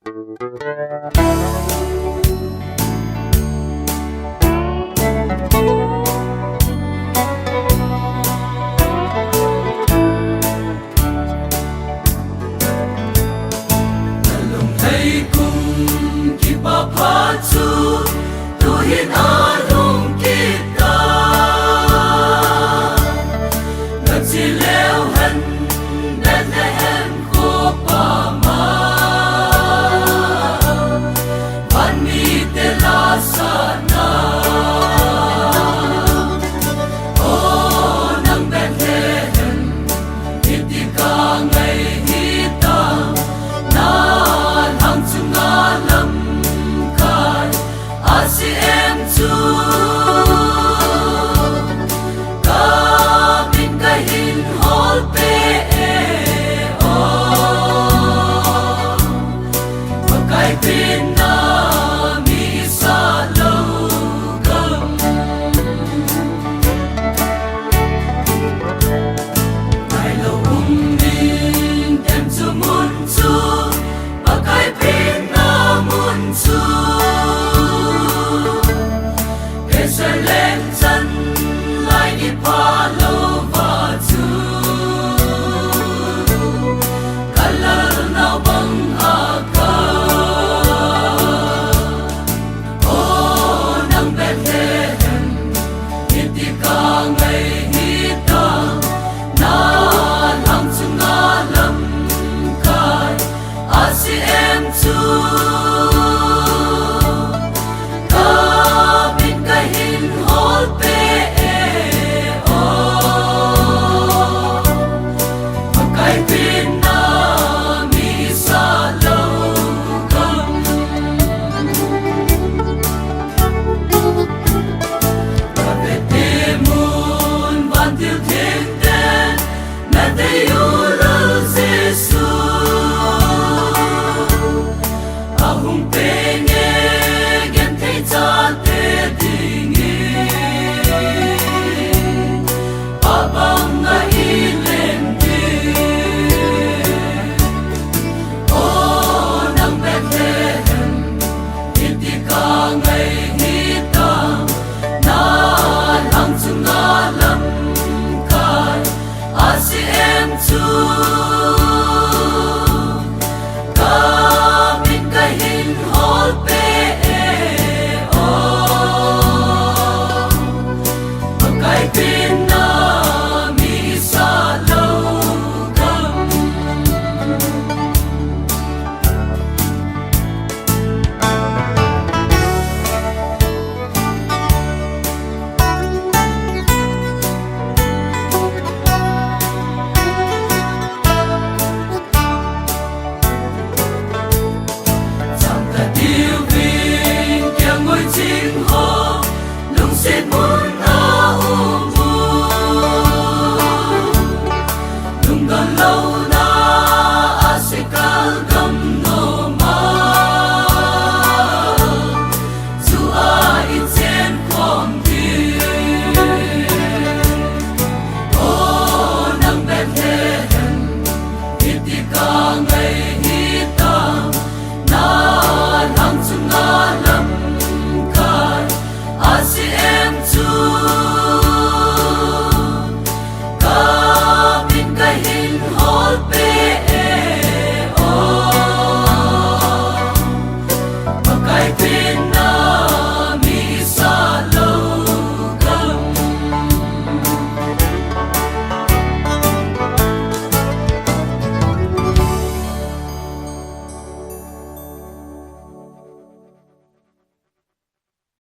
Thấy cùng kịp bà phá chú tu hiến á rung kita ngân chỉ leo hân Bethlehem khô bà ma van mi te la sana o nang Bethlehem itika ngày hita na si em chu ka bin ka hin hol pe o và cái tin na mi sa lâu cầm ai lâu min em chu mun chu và cái tin na mun chu